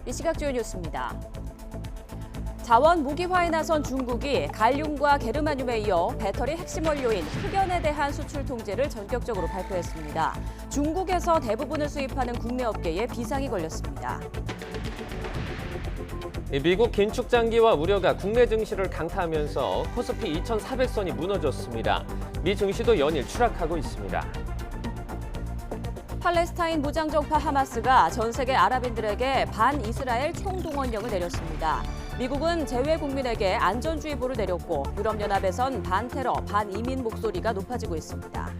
이 시각 주요 뉴스입니다. 자원 무기화에 나선 중국이 갈륨과 게르마늄에 이어 배터리 핵심 원료인 흑연에 대한 수출 통제를 전격적으로 발표했습니다. 중국에서 대부분을 수입하는 국내 업계에 비상이 걸렸습니다. 미국 긴축 장기화 우려가 국내 증시를 강타하면서 코스피 2,400선이 무너졌습니다. 미 증시도 연일 추락하고 있습니다. 팔레스타인 무장정파 하마스가 전 세계 아랍인들에게 반이스라엘 총동원령을 내렸습니다. 미국은 재외 국민에게 안전주의보를 내렸고 유럽연합에선 반테러, 반이민 목소리가 높아지고 있습니다.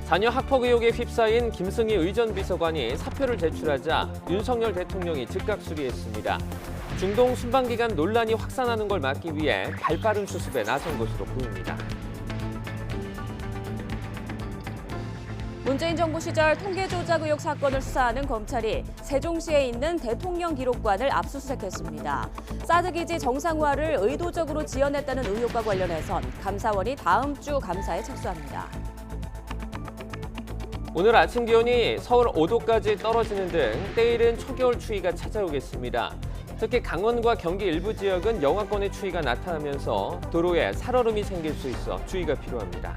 자녀 학폭 의혹에 휩싸인 김승희 의전 비서관이 사표를 제출하자 윤석열 대통령이 즉각 수리했습니다. 중동 순방기간 논란이 확산하는 걸 막기 위해 발빠른 수습에 나선 것으로 보입니다. 문재인 정부 시절 통계 조작 의혹 사건을 수사하는 검찰이 세종시에 있는 대통령 기록관을 압수수색했습니다. 사드 기지 정상화를 의도적으로 지연했다는 의혹과 관련해선 감사원이 다음 주 감사에 착수합니다. 오늘 아침 기온이 서울 5도까지 떨어지는 등 때이른 초겨울 추위가 찾아오겠습니다. 특히 강원과 경기 일부 지역은 영하권의 추위가 나타나면서 도로에 살얼음이 생길 수 있어 주의가 필요합니다.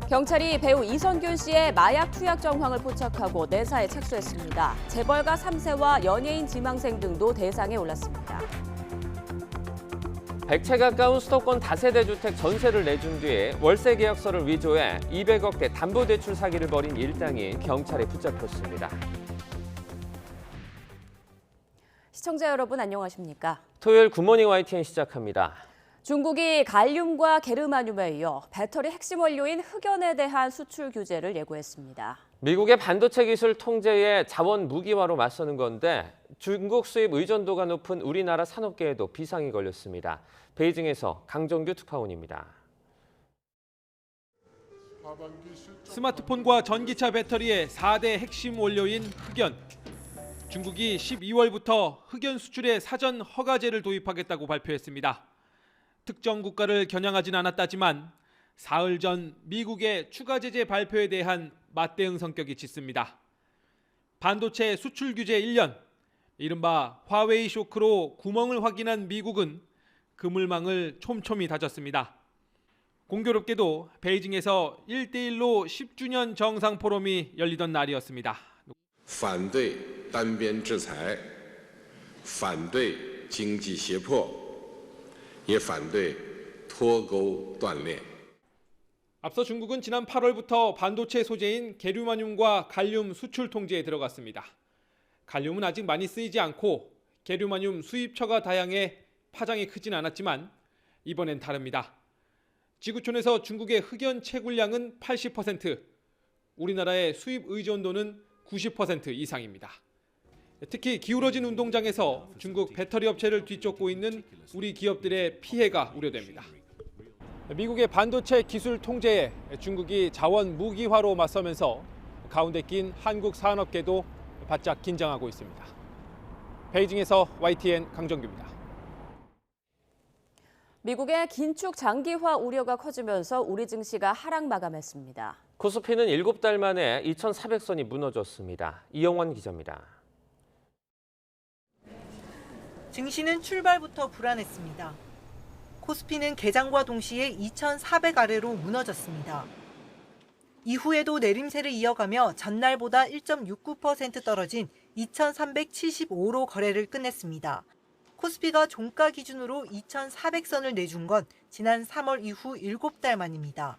경찰이 배우 이선균 씨의 마약 투약 정황을 포착하고 내사에 착수했습니다. 재벌가 3세와 연예인 지망생 등도 대상에 올랐습니다. 100채 가까운 수도권 다세대 주택 전세를 내준 뒤 월세 계약서를 위조해 200억대 담보대출 사기를 벌인 일당이 경찰에 붙잡혔습니다. 시청자 여러분 안녕하십니까? 토요일 굿모닝 YTN 시작합니다. 중국이 갈륨과 게르마늄에 이어 배터리 핵심 원료인 흑연에 대한 수출 규제를 예고했습니다. 미국의 반도체 기술 통제에 자원 무기화로 맞서는 건데 중국 수입 의존도가 높은 우리나라 산업계에도 비상이 걸렸습니다. 베이징에서 강정규 특파원입니다. 스마트폰과 전기차 배터리의 4대 핵심 원료인 흑연. 중국이 12월부터 흑연 수출에 사전 허가제를 도입하겠다고 발표했습니다. 특정 국가를 겨냥하진 않았다지만 사흘 전 미국의 추가 제재 발표에 대한 맞대응 성격이 짙습니다. 반도체 수출 규제 1년, 이른바 화웨이 쇼크로 구멍을 확인한 미국은 그물망을 촘촘히 다졌습니다. 공교롭게도 베이징에서 1대1로 10주년 정상 포럼이 열리던 날이었습니다. 反对单边制裁，反对经济胁迫，也反对脱钩断链。 앞서 중국은 지난 8월부터 반도체 소재인 게르마늄과 갈륨 수출 통제에 들어갔습니다. 갈륨은 아직 많이 쓰이지 않고 게르마늄 수입처가 다양해 파장이 크진 않았지만 이번엔 다릅니다. 지구촌에서 중국의 흑연 채굴량은 80%, 우리나라의 수입 의존도는 90% 이상입니다. 특히 기울어진 운동장에서 중국 배터리 업체를 뒤쫓고 있는 우리 기업들의 피해가 우려됩니다. 미국의 반도체 기술 통제에 중국이 자원 무기화로 맞서면서 가운데 낀 한국 산업계도 바짝 긴장하고 있습니다. 베이징에서 YTN 강정규입니다. 미국의 긴축 장기화 우려가 커지면서 우리 증시가 하락 마감했습니다. 코스피는 7달 만에 2,400선이 무너졌습니다. 이영원 기자입니다. 증시는 출발부터 불안했습니다. 코스피는 개장과 동시에 2,400 아래로 무너졌습니다. 이후에도 내림세를 이어가며 전날보다 1.69% 떨어진 2,375로 거래를 끝냈습니다. 코스피가 종가 기준으로 2,400선을 내준 건 지난 3월 이후 7달 만입니다.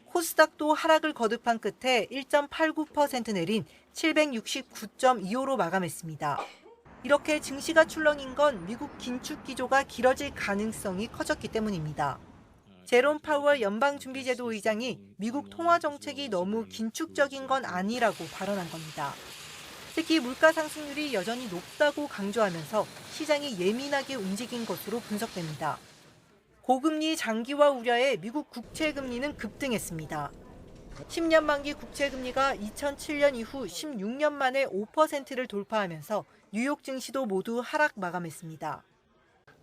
코스닥도 하락을 거듭한 끝에 1.89% 내린 769.25로 마감했습니다. 이렇게 증시가 출렁인 건 미국 긴축 기조가 길어질 가능성이 커졌기 때문입니다. 제롬 파월 연방준비제도 의장이 미국 통화 정책이 너무 긴축적인 건 아니라고 발언한 겁니다. 특히 물가 상승률이 여전히 높다고 강조하면서 시장이 예민하게 움직인 것으로 분석됩니다. 고금리 장기화 우려에 미국 국채금리는 급등했습니다. 10년 만기 국채금리가 2007년 이후 16년 만에 5%를 돌파하면서 뉴욕 증시도 모두 하락 마감했습니다.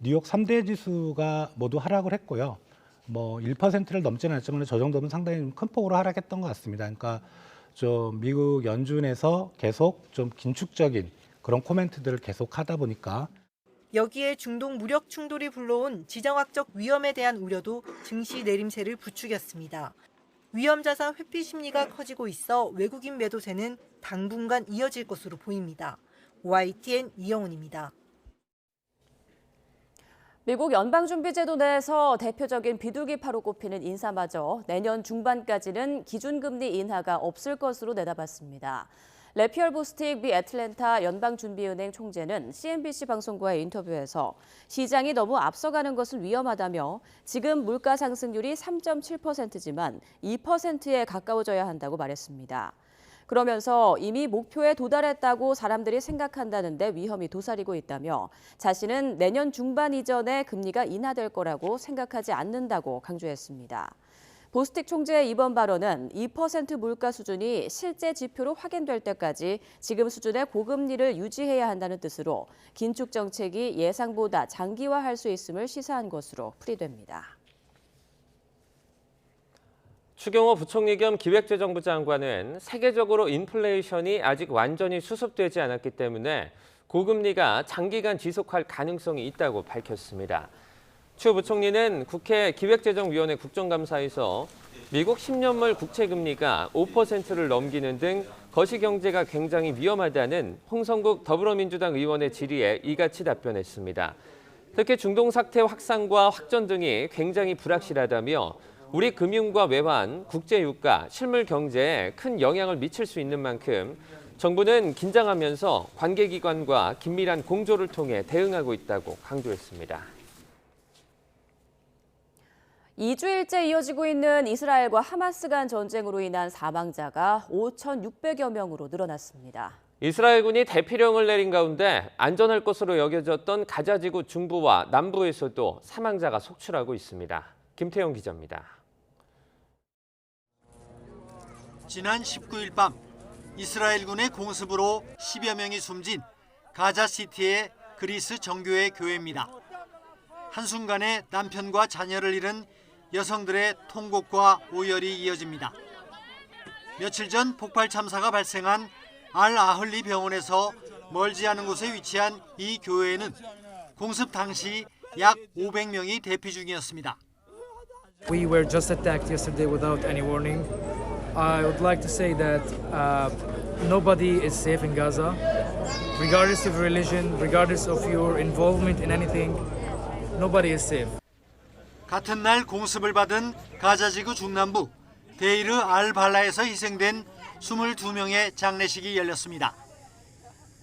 뉴욕 3대 지수가 모두 하락을 했고요. 1%를 넘지는 않았지만 저 정도면 상당히 큰 폭으로 하락했던 것 같습니다. 그러니까 좀 미국 연준에서 계속 좀 긴축적인 그런 코멘트들을 계속 하다 보니까 여기에 중동 무력 충돌이 불러온 지정학적 위험에 대한 우려도 증시 내림세를 부추겼습니다. 위험 자산 회피 심리가 커지고 있어 외국인 매도세는 당분간 이어질 것으로 보입니다. YTN 이영훈입니다. 미국 연방준비제도 내에서 대표적인 비둘기파로 꼽히는 인사마저 내년 중반까지는 기준금리 인하가 없을 것으로 내다봤습니다. 레피얼 보스틱 미 애틀랜타 연방준비은행 총재는 CNBC 방송과의 인터뷰에서 시장이 너무 앞서가는 것은 위험하다며 지금 물가 상승률이 3.7%지만 2%에 가까워져야 한다고 말했습니다. 그러면서 이미 목표에 도달했다고 사람들이 생각한다는데 위험이 도사리고 있다며 자신은 내년 중반 이전에 금리가 인하될 거라고 생각하지 않는다고 강조했습니다. 보스틱 총재의 이번 발언은 2% 물가 수준이 실제 지표로 확인될 때까지 지금 수준의 고금리를 유지해야 한다는 뜻으로 긴축 정책이 예상보다 장기화할 수 있음을 시사한 것으로 풀이됩니다. 추경호 부총리 겸 기획재정부 장관은 세계적으로 인플레이션이 아직 완전히 수습되지 않았기 때문에 고금리가 장기간 지속할 가능성이 있다고 밝혔습니다. 추 부총리는 국회 기획재정위원회 국정감사에서 미국 10년물 국채금리가 5%를 넘기는 등 거시경제가 굉장히 위험하다는 홍성국 더불어민주당 의원의 질의에 이같이 답변했습니다. 특히 중동 사태 확산과 확전 등이 굉장히 불확실하다며 우리 금융과 외환, 국제유가, 실물 경제에 큰 영향을 미칠 수 있는 만큼 정부는 긴장하면서 관계기관과 긴밀한 공조를 통해 대응하고 있다고 강조했습니다. 2주일째 이어지고 있는 이스라엘과 하마스 간 전쟁으로 인한 사망자가 5,600여 명으로 늘어났습니다. 이스라엘군이 대피령을 내린 가운데 안전할 것으로 여겨졌던 가자지구 중부와 남부에서도 사망자가 속출하고 있습니다. 김태영 기자입니다. 지난 19일 밤 이스라엘군의 공습으로 10여 명이 숨진 가자시티의 그리스 정교회 교회입니다. 한순간에 남편과 자녀를 잃은 여성들의 통곡과 오열이 이어집니다. 며칠 전 폭발 참사가 발생한 알-아흘리 병원에서 멀지 않은 곳에 위치한 이 교회에는 공습 당시 약 500명이 대피 중이었습니다. We were just attacked yesterday without any warning. I would like to say that nobody is safe in Gaza, regardless of religion, regardless of your involvement in anything. Nobody is safe. 같은 날 공습을 받은 가자지구 중남부 데이르 알-발라에서 희생된 22명의 장례식이 열렸습니다.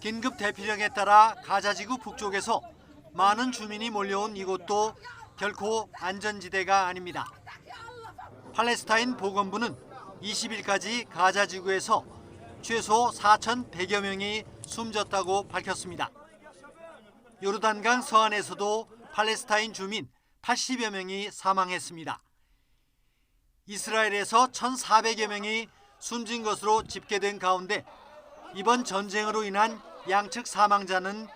긴급 대피령에 따라 가자지구 북쪽에서 많은 주민이 몰려온 이곳도 결코 안전지대가 아닙니다. 팔레스타인 보건부는 20일까지 가자지구에서 최소 4,100여 명이 숨졌다고 밝혔습니다. 요르단강 서안에서도 팔레스타인 주민 80여 명이 사망했습니다. 이스라엘에서 1,400여 명이 숨진 것으로 집계된 가운데 이번 전쟁으로 인한 양측 사망자는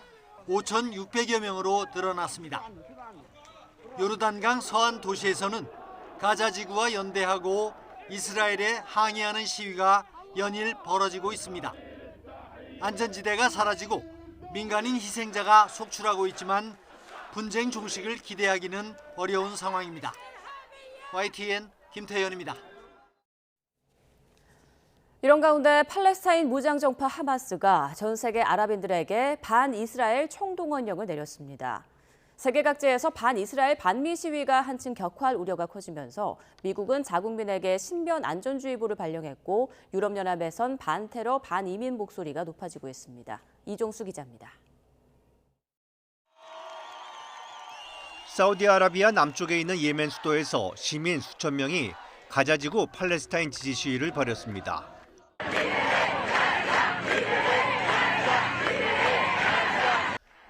5,600여 명으로 늘어났습니다. 요르단강 서안 도시에서는 가자지구와 연대하고 이스라엘에 항의하는 시위가 연일 벌어지고 있습니다. 안전지대가 사라지고 민간인 희생자가 속출하고 있지만 분쟁 종식을 기대하기는 어려운 상황입니다. YTN 김태현입니다. 이런 가운데 팔레스타인 무장정파 하마스가 전 세계 아랍인들에게 반이스라엘 총동원령을 내렸습니다. 세계 각지에서 반이스라엘 반미 시위가 한층 격화할 우려가 커지면서 미국은 자국민에게 신변 안전주의보를 발령했고 유럽연합에선 반테러 반이민 목소리가 높아지고 있습니다. 이종수 기자입니다. 사우디아라비아 남쪽에 있는 예멘 수도에서 시민 수천 명이 가자지구 팔레스타인 지지 시위를 벌였습니다.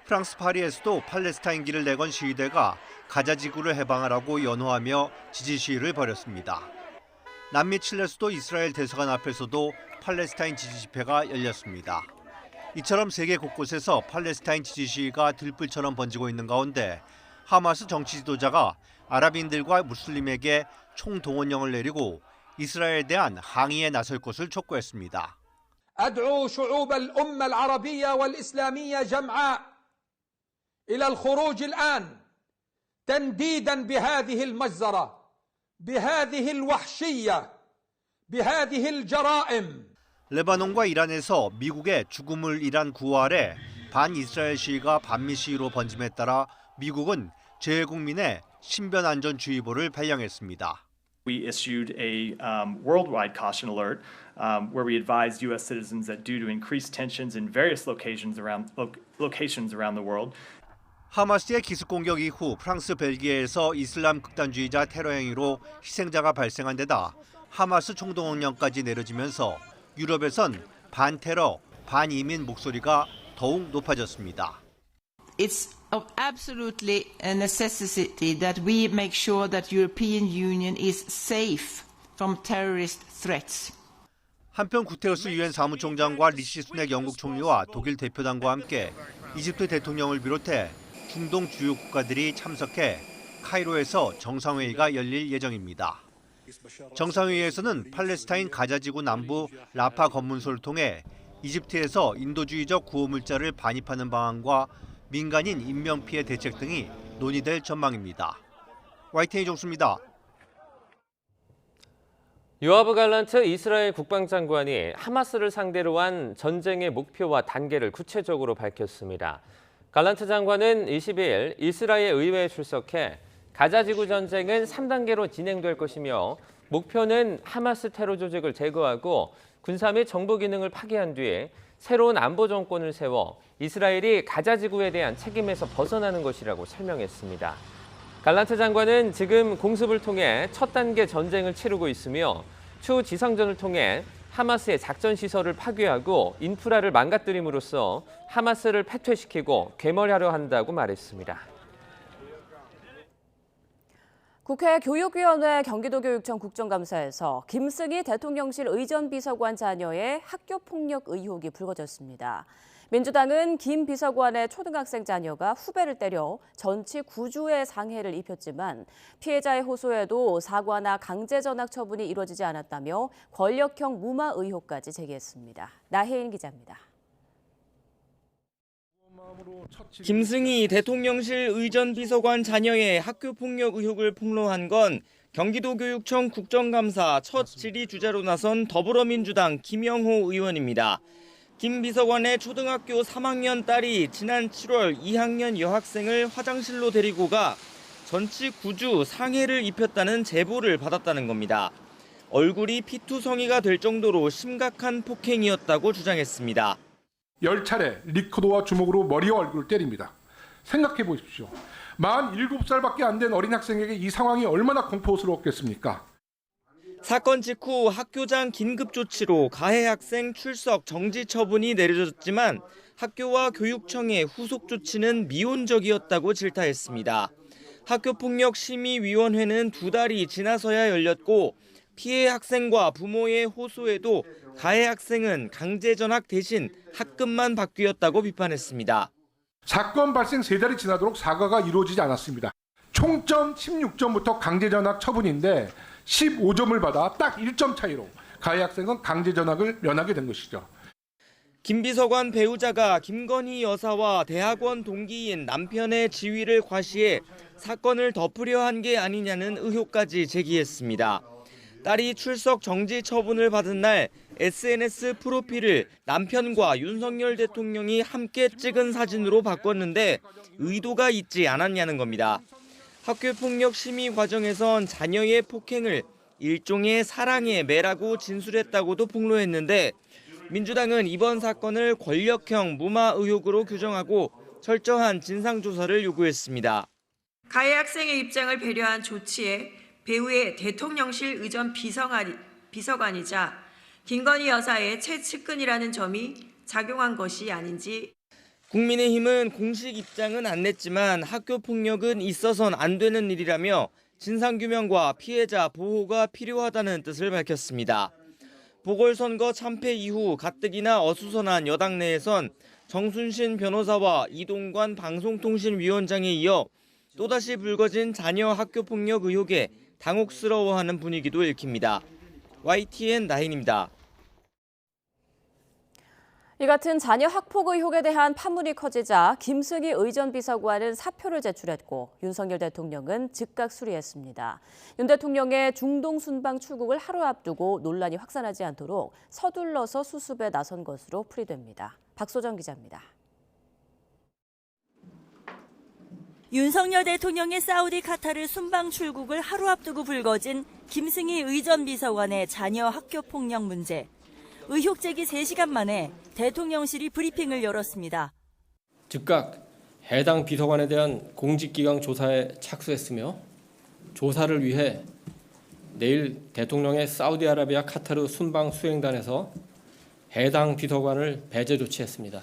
프랑스 파리에서도 팔레스타인기를 내건 시위대가 가자지구를 해방하라고 연호하며 지지 시위를 벌였습니다. 남미 칠레 수도 이스라엘 대사관 앞에서도 팔레스타인 지지 집회가 열렸습니다. 이처럼 세계 곳곳에서 팔레스타인 지지 시위가 들불처럼 번지고 있는 가운데 하마스 정치 지도자가 아랍인들과 무슬림에게 총동원령을 내리고 이스라엘에 대한 항의에 나설 것을 촉구했습니다. أدعو شعوب الأمة العربية والإسلامية جمعاء إلى الخروج الآن تنديدا بهذه المجزرة بهذه الوحشية بهذه الجرائم. 레바논과 이란에서 미국의 죽음을 일한 구호아래 반이스라엘 시위가 반미 시위로 번짐에 따라 미국은 재외국민의 신변안전주의보를 발령했습니다. We issued a worldwide caution alert where we advised U.S. citizens that due to increased tensions in various locations around the world. 하마스의 기습 공격 이후 프랑스, 벨기에에서 이슬람 극단주의자 테러 행위로 희생자가 발생한 데다 하마스 총동원령까지 내려지면서 유럽에선 반테러, 반이민 목소리가 더욱 높아졌습니다. It's of absolutely a necessity that we make sure that European Union is safe from terrorist threats. 한편 구테러스 유엔 사무총장과 리시 수넥 영국 총리와 독일 대표단과 함께 이집트 대통령을 비롯해 중동 주요 국가들이 참석해 카이로에서 정상회의가 열릴 예정입니다. 정상회의에서는 팔레스타인 가자지구 남부 라파 검문소를 통해 이집트에서 인도주의적 구호물자를 반입하는 방안과 민간인 인명피해 대책 등이 논의될 전망입니다. YTN 이종수입니다. 요아브 갈란트 이스라엘 국방장관이 하마스를 상대로 한 전쟁의 목표와 단계를 구체적으로 밝혔습니다. 갈란트 장관은 22일 이스라엘 의회에 출석해 가자지구 전쟁은 3단계로 진행될 것이며 목표는 하마스 테러 조직을 제거하고 군사 및 정보 기능을 파괴한 뒤에 새로운 안보 정권을 세워 이스라엘이 가자지구에 대한 책임에서 벗어나는 것이라고 설명했습니다. 갈란트 장관은 지금 공습을 통해 첫 단계 전쟁을 치르고 있으며 추후 지상전을 통해 하마스의 작전 시설을 파괴하고 인프라를 망가뜨림으로써 하마스를 패퇴시키고 괴멸하려 한다고 말했습니다. 국회 교육위원회 경기도교육청 국정감사에서 김승희 대통령실 의전비서관 자녀의 학교폭력 의혹이 불거졌습니다. 민주당은 김 비서관의 초등학생 자녀가 후배를 때려 전치 9주의 상해를 입혔지만 피해자의 호소에도 사과나 강제 전학 처분이 이루어지지 않았다며 권력형 무마 의혹까지 제기했습니다. 나혜인 기자입니다. 김승희 대통령실 의전비서관 자녀의 학교폭력 의혹을 폭로한 건 경기도교육청 국정감사 첫 질의 주자로 나선 더불어민주당 김영호 의원입니다. 김 비서관의 초등학교 3학년 딸이 지난 7월 2학년 여학생을 화장실로 데리고 가 전치 9주 상해를 입혔다는 제보를 받았다는 겁니다. 얼굴이 피투성이가 될 정도로 심각한 폭행이었다고 주장했습니다. 10차례 리코더와 주먹으로 머리와 얼굴을 때립니다. 생각해 보십시오. 47살밖에 안 된 어린 학생에게 이 상황이 얼마나 공포스러웠겠습니까? 사건 직후 학교장 긴급 조치로 가해 학생 출석 정지 처분이 내려졌지만 학교와 교육청의 후속 조치는 미온적이었다고 질타했습니다. 학교폭력심의위원회는 2달이 지나서야 열렸고 피해 학생과 부모의 호소에도 가해 학생은 강제 전학 대신 학급만 바뀌었다고 비판했습니다. 사건 발생 3달이 지나도록 사과가 이루어지지 않았습니다. 총점 16점부터 강제 전학 처분인데 15점을 받아 딱 1점 차이로 가해 학생은 강제 전학을 면하게 된 것이죠. 김 비서관 배우자가 김건희 여사와 대학원 동기인 남편의 지위를 과시해 사건을 덮으려 한 게 아니냐는 의혹까지 제기했습니다. 딸이 출석 정지 처분을 받은 날 SNS 프로필을 남편과 윤석열 대통령이 함께 찍은 사진으로 바꿨는데 의도가 있지 않았냐는 겁니다. 학교폭력 심의 과정에선 자녀의 폭행을 일종의 사랑의 매라고 진술했다고도 폭로했는데 민주당은 이번 사건을 권력형 무마 의혹으로 규정하고 철저한 진상조사를 요구했습니다. 가해 학생의 입장을 배려한 조치에 배우의 대통령실 의전 비서관이자 김건희 여사의 최측근이라는 점이 작용한 것이 아닌지. 국민의힘은 공식 입장은 안 냈지만 학교폭력은 있어선 안 되는 일이라며 진상규명과 피해자 보호가 필요하다는 뜻을 밝혔습니다. 보궐선거 참패 이후 가뜩이나 어수선한 여당 내에선 정순신 변호사와 이동관 방송통신위원장에 이어 또다시 불거진 자녀 학교폭력 의혹에 당혹스러워하는 분위기도 읽힙니다. YTN 나인입니다. 이 같은 자녀 학폭 의혹에 대한 파문이 커지자 김승희 의전 비서관은 사표를 제출했고 윤석열 대통령은 즉각 수리했습니다. 윤 대통령의 중동 순방 출국을 하루 앞두고 논란이 확산하지 않도록 서둘러서 수습에 나선 것으로 풀이됩니다. 박소정 기자입니다. 윤석열 대통령의 사우디 카타르 순방 출국을 하루 앞두고 불거진 김승희 의전 비서관의 자녀 학교 폭력 문제. 의혹 제기 3시간 만에 대통령실이 브리핑을 열었습니다. 즉각 해당 비서관에 대한 공직기강 조사에 착수했으며 조사를 위해 내일 대통령의 사우디아라비아 카타르 순방 수행단에서 해당 비서관을 배제 조치했습니다.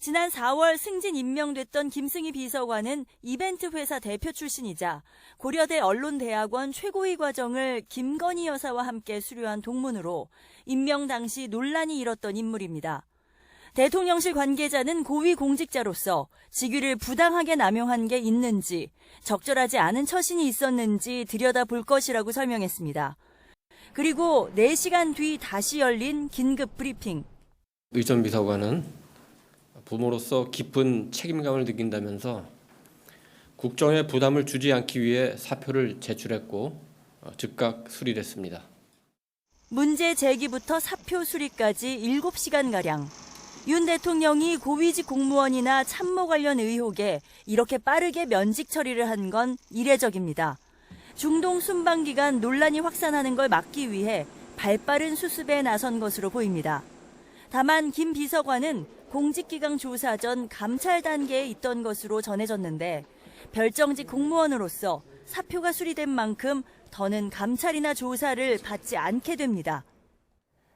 지난 4월 승진 임명됐던 김승희 비서관은 이벤트 회사 대표 출신이자 고려대 언론대학원 최고위 과정을 김건희 여사와 함께 수료한 동문으로 임명 당시 논란이 일었던 인물입니다. 대통령실 관계자는 고위 공직자로서 직위를 부당하게 남용한 게 있는지, 적절하지 않은 처신이 있었는지 들여다볼 것이라고 설명했습니다. 그리고 4시간 뒤 다시 열린 긴급 브리핑. 의전 비서관은 부모로서 깊은 책임감을 느낀다면서 국정에 부담을 주지 않기 위해 사표를 제출했고 즉각 수리됐습니다. 문제 제기부터 사표 수리까지 7시간가량. 윤 대통령이 고위직 공무원이나 참모 관련 의혹에 이렇게 빠르게 면직 처리를 한 건 이례적입니다. 중동 순방 기간 논란이 확산하는 걸 막기 위해 발빠른 수습에 나선 것으로 보입니다. 다만 김 비서관은 공직기강 조사 전 감찰 단계에 있던 것으로 전해졌는데 별정직 공무원으로서 사표가 수리된 만큼 더는 감찰이나 조사를 받지 않게 됩니다.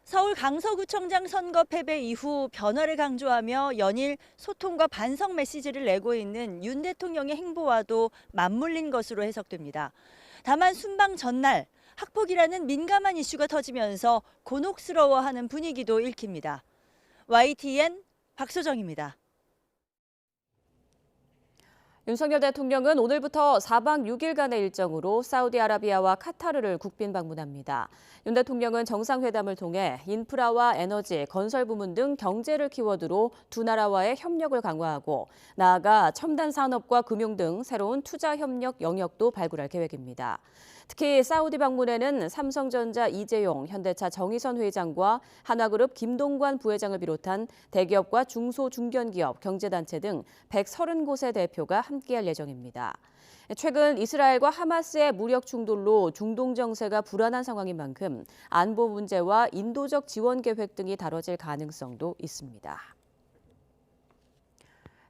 서울 강서구청장 선거 패배 이후 변화를 강조하며 연일 소통과 반성 메시지를 내고 있는 윤 대통령의 행보와도 맞물린 것으로 해석됩니다. 다만 순방 전날 학폭이라는 민감한 이슈가 터지면서 곤혹스러워하는 분위기도 읽힙니다. YTN 박소정입니다. 윤석열 대통령은 오늘부터 4박 6일간의 일정으로 사우디아라비아와 카타르를 국빈 방문합니다. 윤 대통령은 정상회담을 통해 인프라와 에너지, 건설 부문 등 경제를 키워드로 두 나라와의 협력을 강화하고 나아가 첨단 산업과 금융 등 새로운 투자 협력 영역도 발굴할 계획입니다. 특히 사우디 방문에는 삼성전자 이재용, 현대차 정의선 회장과 한화그룹 김동관 부회장을 비롯한 대기업과 중소 중견기업, 경제단체 등 130곳의 대표가 함께할 예정입니다. 최근 이스라엘과 하마스의 무력 충돌로 중동 정세가 불안한 상황인 만큼 안보 문제와 인도적 지원 계획 등이 다뤄질 가능성도 있습니다.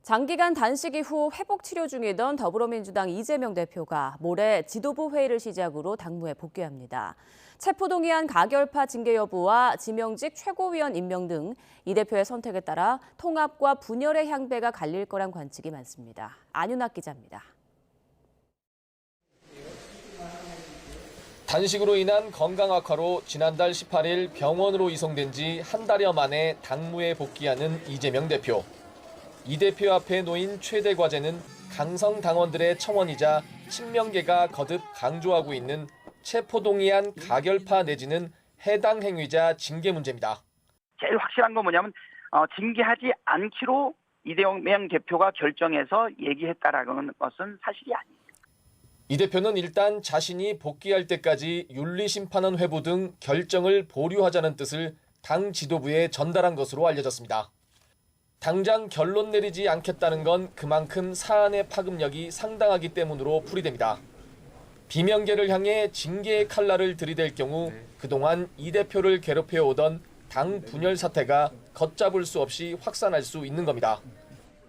장기간 단식 이후 회복 치료 중이던 더불어민주당 이재명 대표가 모레 지도부 회의를 시작으로 당무에 복귀합니다. 체포동의안 가결파 징계 여부와 지명직 최고위원 임명 등 이 대표의 선택에 따라 통합과 분열의 향배가 갈릴 거란 관측이 많습니다. 안윤학 기자입니다. 단식으로 인한 건강 악화로 지난달 18일 병원으로 이송된 지 한 달여 만에 당무에 복귀하는 이재명 대표. 이 대표 앞에 놓인 최대 과제는 강성 당원들의 청원이자 친명계가 거듭 강조하고 있는 체포동의안 가결파 내지는 해당 행위자 징계 문제입니다. 제일 확실한 건 뭐냐면 징계하지 않기로 이재명 대표가 결정해서 얘기했다라는 것은 사실이 아니에요. 이 대표는 일단 자신이 복귀할 때까지 윤리심판원 회부 등 결정을 보류하자는 뜻을 당 지도부에 전달한 것으로 알려졌습니다. 당장 결론 내리지 않겠다는 건 그만큼 사안의 파급력이 상당하기 때문으로 풀이됩니다. 비명계를 향해 징계의 칼날을 들이댈 경우 그동안 이 대표를 괴롭혀오던 당 분열 사태가 걷잡을 수 없이 확산할 수 있는 겁니다.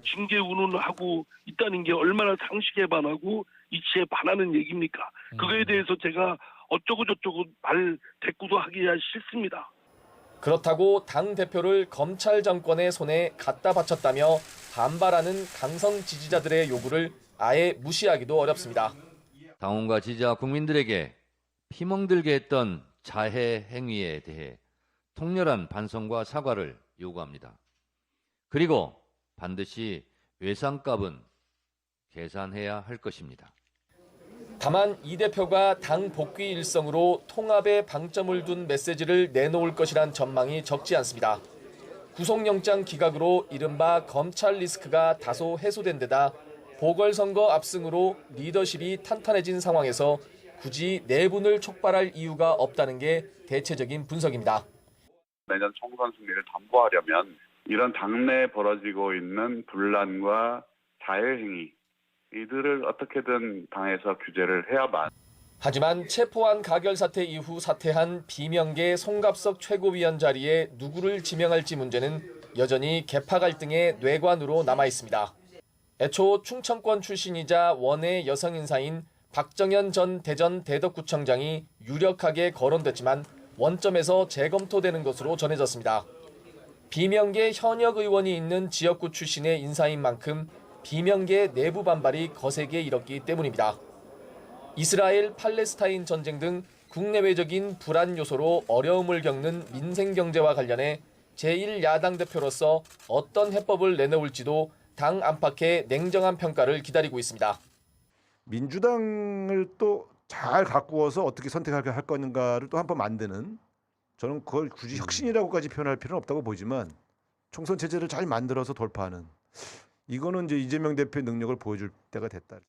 징계 운운하고 있다는 게 얼마나 상식에 반하고 이치에 반하는 얘기입니까? 그거에 대해서 제가 어쩌고 저쩌고 말 대꾸도 하기가 싫습니다. 그렇다고 당 대표를 검찰 정권의 손에 갖다 바쳤다며 반발하는 강성 지지자들의 요구를 아예 무시하기도 어렵습니다. 당원과 지지자 국민들에게 피멍들게 했던 자해 행위에 대해 통렬한 반성과 사과를 요구합니다. 그리고 반드시 외상값은 계산해야 할 것입니다. 다만 이 대표가 당 복귀 일성으로 통합에 방점을 둔 메시지를 내놓을 것이란 전망이 적지 않습니다. 구속영장 기각으로 이른바 검찰 리스크가 다소 해소된 데다 보궐선거 압승으로 리더십이 탄탄해진 상황에서 굳이 내분을 촉발할 이유가 없다는 게 대체적인 분석입니다. 내년 총선 승리를 담보하려면 이런 당내에 벌어지고 있는 분란과 자해행위 이들을 어떻게든 당에서 규제를 해야만. 하지만 체포한 가결 사태 이후 사퇴한 비명계 송갑석 최고위원 자리에 누구를 지명할지 문제는 여전히 계파 갈등의 뇌관으로 남아 있습니다. 애초 충청권 출신이자 원외 여성 인사인 박정현 전 대전 대덕구청장이 유력하게 거론됐지만 원점에서 재검토되는 것으로 전해졌습니다. 비명계 현역 의원이 있는 지역구 출신의 인사인 만큼 비명계 내부 반발이 거세게 일었기 때문입니다. 이스라엘, 팔레스타인 전쟁 등 국내외적인 불안 요소로 어려움을 겪는 민생 경제와 관련해 제1야당 대표로서 어떤 해법을 내놓을지도 당 안팎의 냉정한 평가를 기다리고 있습니다. 민주당을 또 잘 가꾸어서 어떻게 선택할 건가를 또 한번 만드는, 저는 그걸 굳이 혁신이라고까지 표현할 필요는 없다고 보지만 총선 체제를 잘 만들어서 돌파하는, 이거는 이제 이재명 대표의 능력을 보여줄 때가 됐다.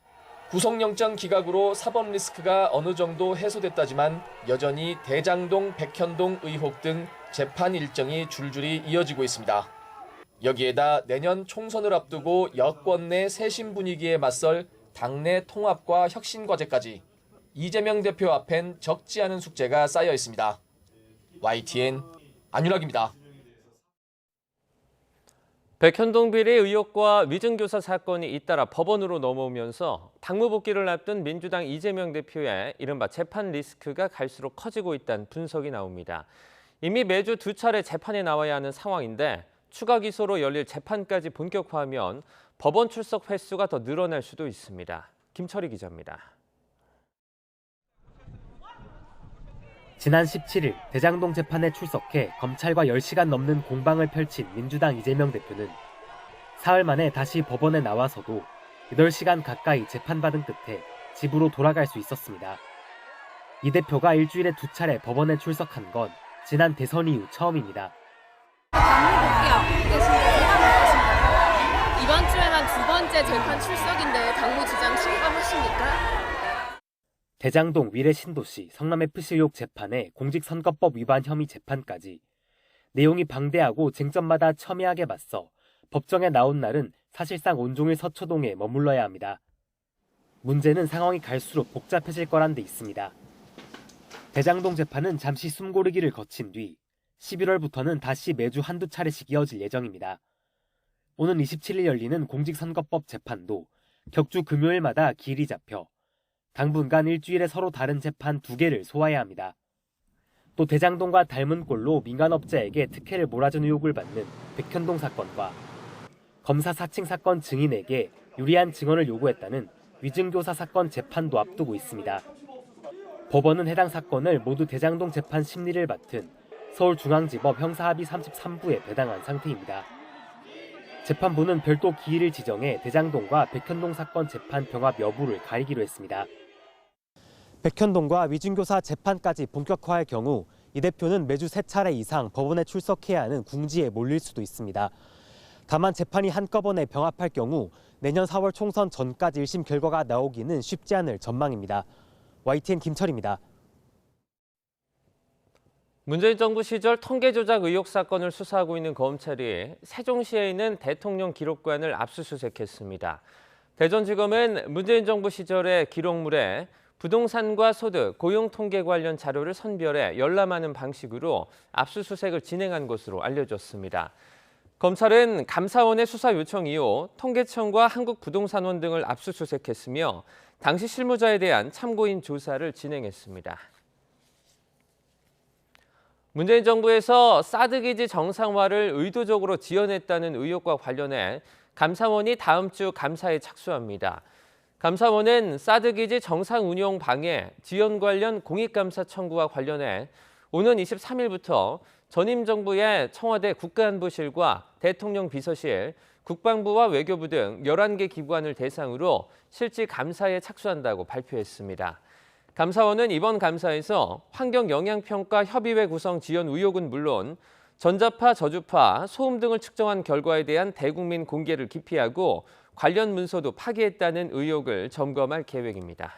구속영장 기각으로 사법 리스크가 어느 정도 해소됐다지만 여전히 대장동, 백현동 의혹 등 재판 일정이 줄줄이 이어지고 있습니다. 여기에다 내년 총선을 앞두고 여권 내 쇄신 분위기에 맞설 당내 통합과 혁신 과제까지 이재명 대표 앞엔 적지 않은 숙제가 쌓여 있습니다. YTN 안윤학입니다. 백현동 비리 의혹과 위증교사 사건이 잇따라 법원으로 넘어오면서 당무 복귀를 앞둔 민주당 이재명 대표의 이른바 재판 리스크가 갈수록 커지고 있다는 분석이 나옵니다. 이미 매주 2차례 재판에 나와야 하는 상황인데 추가 기소로 열릴 재판까지 본격화하면 법원 출석 횟수가 더 늘어날 수도 있습니다. 김철희 기자입니다. 지난 17일 대장동 재판에 출석해 검찰과 10시간 넘는 공방을 펼친 민주당 이재명 대표는 사흘 만에 다시 법원에 나와서도 8시간 가까이 재판받은 끝에 집으로 돌아갈 수 있었습니다. 이 대표가 일주일에 2차례 법원에 출석한 건 지난 대선 이후 처음입니다. 당무 복귀 앞두고 계신데 소감이 어떠신가요? 이번 주에만 2번째 재판 출석인데 당무 지장 실감하십니까? 대장동 위례 신도시 성남FC 의혹 재판에 공직선거법 위반 혐의 재판까지 내용이 방대하고 쟁점마다 첨예하게 맞서 법정에 나온 날은 사실상 온종일 서초동에 머물러야 합니다. 문제는 상황이 갈수록 복잡해질 거란 데 있습니다. 대장동 재판은 잠시 숨고르기를 거친 뒤 11월부터는 다시 매주 한두 차례씩 이어질 예정입니다. 오는 27일 열리는 공직선거법 재판도 격주 금요일마다 길이 잡혀 당분간 일주일에 서로 다른 재판 2개를 소화해야 합니다. 또 대장동과 닮은 꼴로 민간업자에게 특혜를 몰아준 의혹을 받는 백현동 사건과 검사 사칭 사건 증인에게 유리한 증언을 요구했다는 위증교사 사건 재판도 앞두고 있습니다. 법원은 해당 사건을 모두 대장동 재판 심리를 맡은 서울중앙지법 형사합의 33부에 배당한 상태입니다. 재판부는 별도 기일을 지정해 대장동과 백현동 사건 재판 병합 여부를 가리기로 했습니다. 백현동과 위증교사 재판까지 본격화할 경우 이 대표는 매주 3차례 이상 법원에 출석해야 하는 궁지에 몰릴 수도 있습니다. 다만 재판이 한꺼번에 병합할 경우 내년 4월 총선 전까지 1심 결과가 나오기는 쉽지 않을 전망입니다. YTN 김철입니다. 문재인 정부 시절 통계 조작 의혹 사건을 수사하고 있는 검찰이 세종시에 있는 대통령 기록관을 압수수색했습니다. 대전지검은 문재인 정부 시절의 기록물에 부동산과 소득, 고용 통계 관련 자료를 선별해 열람하는 방식으로 압수수색을 진행한 것으로 알려졌습니다. 검찰은 감사원의 수사 요청 이후 통계청과 한국부동산원 등을 압수수색했으며 당시 실무자에 대한 참고인 조사를 진행했습니다. 문재인 정부에서 사드 기지 정상화를 의도적으로 지연했다는 의혹과 관련해 감사원이 다음 주 감사에 착수합니다. 감사원은 사드 기지 정상 운용 방해, 지연 관련 공익감사 청구와 관련해 오는 23일부터 전임 정부의 청와대 국가안보실과 대통령 비서실, 국방부와 외교부 등 11개 기관을 대상으로 실질 감사에 착수한다고 발표했습니다. 감사원은 이번 감사에서 환경영향평가 협의회 구성 지연 의혹은 물론 전자파, 저주파, 소음 등을 측정한 결과에 대한 대국민 공개를 기피하고 관련 문서도 파기했다는 의혹을 점검할 계획입니다.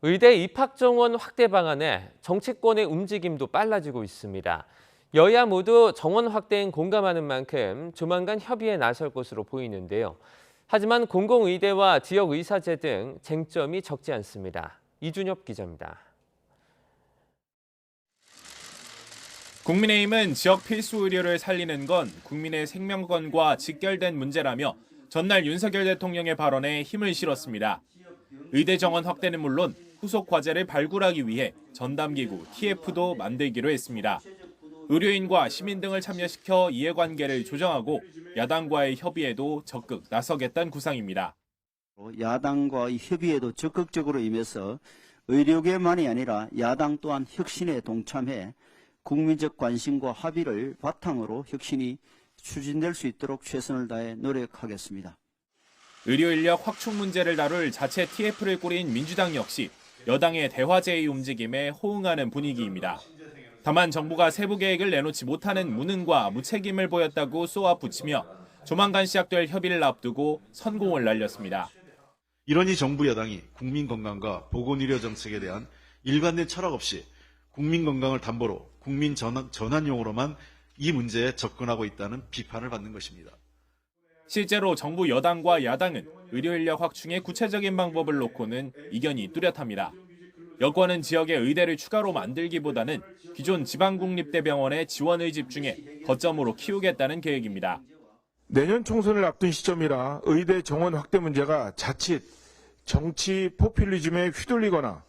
의대 입학 정원 확대 방안에 정치권의 움직임도 빨라지고 있습니다. 여야 모두 정원 확대엔 공감하는 만큼 조만간 협의에 나설 것으로 보이는데요. 하지만 공공의대와 지역의사제 등 쟁점이 적지 않습니다. 이준엽 기자입니다. 국민의힘은 지역 필수 의료를 살리는 건 국민의 생명권과 직결된 문제라며 전날 윤석열 대통령의 발언에 힘을 실었습니다. 의대 정원 확대는 물론 후속 과제를 발굴하기 위해 전담기구 TF도 만들기로 했습니다. 의료인과 시민 등을 참여시켜 이해관계를 조정하고 야당과의 협의에도 적극 나서겠다는 구상입니다. 야당과의 협의에도 적극적으로 임해서 의료계만이 아니라 야당 또한 혁신에 동참해 국민적 관심과 합의를 바탕으로 혁신이 추진될 수 있도록 최선을 다해 노력하겠습니다. 의료 인력 확충 문제를 다룰 자체 TF를 꾸린 민주당 역시 여당의 대화제의 움직임에 호응하는 분위기입니다. 다만 정부가 세부 계획을 내놓지 못하는 무능과 무책임을 보였다고 쏘아붙이며 조만간 시작될 협의를 앞두고 선공을 날렸습니다. 이러니 정부 여당이 국민 건강과 보건의료 정책에 대한 일관된 철학 없이 국민 건강을 담보로 국민 전환용으로만 이 문제에 접근하고 있다는 비판을 받는 것입니다. 실제로 정부 여당과 야당은 의료 인력 확충의 구체적인 방법을 놓고는 이견이 뚜렷합니다. 여권은 지역의 의대를 추가로 만들기보다는 기존 지방국립대병원의 지원을 집중해 거점으로 키우겠다는 계획입니다. 내년 총선을 앞둔 시점이라 의대 정원 확대 문제가 자칫 정치 포퓰리즘에 휘둘리거나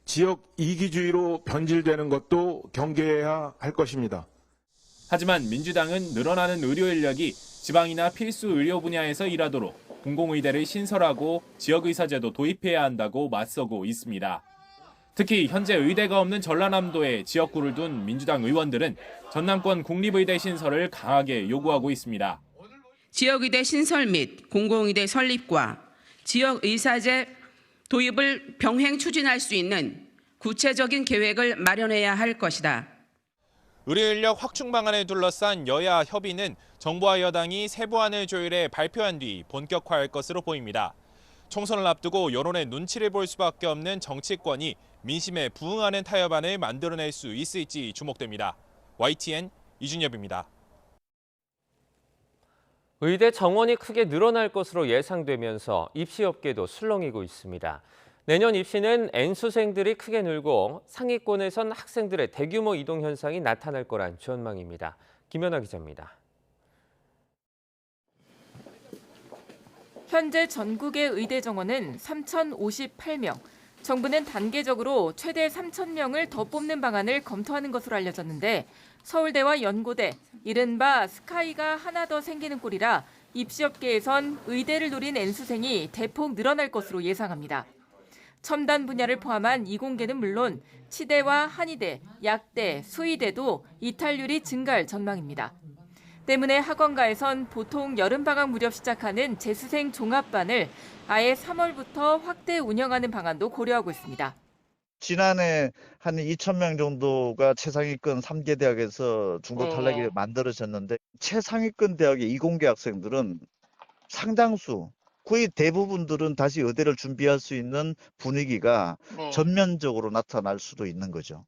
지역 이기주의로 변질되는 것도 경계해야 할 것입니다. 하지만 민주당은 늘어나는 의료 인력이 지방이나 필수 의료 분야에서 일하도록 공공의대를 신설하고 지역의사제도 도입해야 한다고 맞서고 있습니다. 특히 현재 의대가 없는 전라남도에 지역구를 둔 민주당 의원들은 전남권 국립의대 신설을 강하게 요구하고 있습니다. 지역의대 신설 및 공공의대 설립과 지역의사제 도입을 병행 추진할 수 있는 구체적인 계획을 마련해야 할 것이다. 의료 인력 확충 방안을 둘러싼 여야 협의는 정부와 여당이 세부안을 조율해 발표한 뒤 본격화할 것으로 보입니다. 총선을 앞두고 여론의 눈치를 볼 수밖에 없는 정치권이 민심에 부응하는 타협안을 만들어낼 수 있을지 주목됩니다. YTN 이준엽입니다. 의대 정원이 크게 늘어날 것으로 예상되면서 입시업계도 술렁이고 있습니다. 내년 입시는 N수생들이 크게 늘고 상위권에선 학생들의 대규모 이동 현상이 나타날 거란 전망입니다. 김연아 기자입니다. 현재 전국의 의대 정원은 3,058명. 정부는 단계적으로 최대 3,000명을 더 뽑는 방안을 검토하는 것으로 알려졌는데 서울대와 연고대, 이른바 스카이가 하나 더 생기는 꼴이라 입시업계에선 의대를 노린 N수생이 대폭 늘어날 것으로 예상합니다. 첨단 분야를 포함한 이공계는 물론 치대와 한의대, 약대, 수의대도 이탈률이 증가할 전망입니다. 때문에 학원가에선 보통 여름방학 무렵 시작하는 재수생 종합반을 아예 3월부터 확대 운영하는 방안도 고려하고 있습니다. 지난해 한 2,000명 정도가 최상위권 3개 대학에서 중도 탈락이 만들어졌는데 최상위권 대학의 이공계 학생들은 상당수, 거의 대부분들은 다시 의대를 준비할 수 있는 분위기가 전면적으로 나타날 수도 있는 거죠.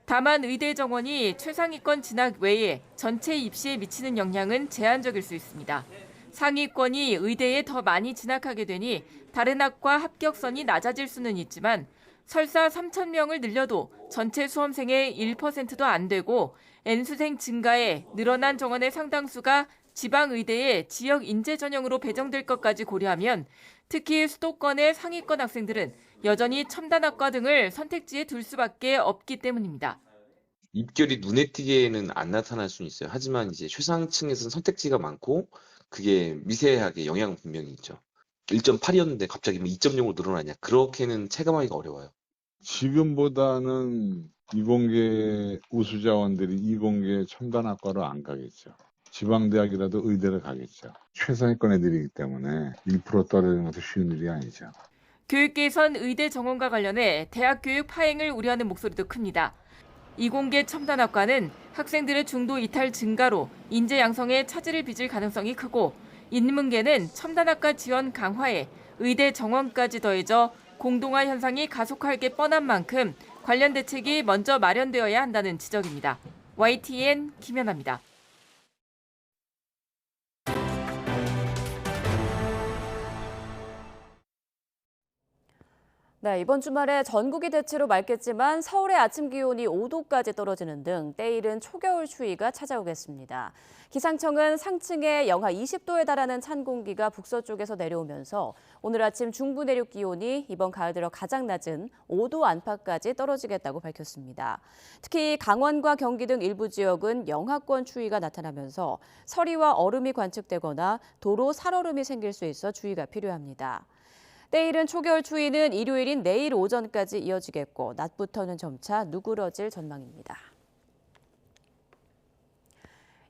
다만 의대 정원이 최상위권 진학 외에 전체 입시에 미치는 영향은 제한적일 수 있습니다. 상위권이 의대에 더 많이 진학하게 되니 다른 학과 합격선이 낮아질 수는 있지만 설사 3,000명을 늘려도 전체 수험생의 1%도 안 되고 N수생 증가에 늘어난 정원의 상당수가 지방의대에 지역 인재 전형으로 배정될 것까지 고려하면 특히 수도권의 상위권 학생들은 여전히 첨단학과 등을 선택지에 둘 수밖에 없기 때문입니다. 입결이 눈에 띄게는 안 나타날 수는 있어요. 하지만 이제 최상층에서는 선택지가 많고 그게 미세하게 영향은 분명히 있죠. 1.8이었는데 갑자기 2.0으로 늘어나냐. 그렇게는 체감하기가 어려워요. 지금보다는 이공계 우수자원들이 이공계 첨단학과로 안 가겠죠. 지방대학이라도 의대를 가겠죠. 최상위권 애들이기 때문에 1% 떨어지는 것도 쉬운 일이 아니죠. 교육계에선 의대 정원과 관련해 대학 교육 파행을 우려하는 목소리도 큽니다. 이공계 첨단학과는 학생들의 중도 이탈 증가로 인재 양성에 차질을 빚을 가능성이 크고, 인문계는 첨단학과 지원 강화에 의대 정원까지 더해져 공동화 현상이 가속할 게 뻔한 만큼 관련 대책이 먼저 마련되어야 한다는 지적입니다. YTN 김연아입니다. 네, 이번 주말에 전국이 대체로 맑겠지만 서울의 아침 기온이 5도까지 떨어지는 등 때이른 초겨울 추위가 찾아오겠습니다. 기상청은 상층에 영하 20도에 달하는 찬 공기가 북서쪽에서 내려오면서 오늘 아침 중부 내륙 기온이 이번 가을 들어 가장 낮은 5도 안팎까지 떨어지겠다고 밝혔습니다. 특히 강원과 경기 등 일부 지역은 영하권 추위가 나타나면서 서리와 얼음이 관측되거나 도로 살얼음이 생길 수 있어 주의가 필요합니다. 때이른 초겨울 추위는 일요일인 내일 오전까지 이어지겠고 낮부터는 점차 누그러질 전망입니다.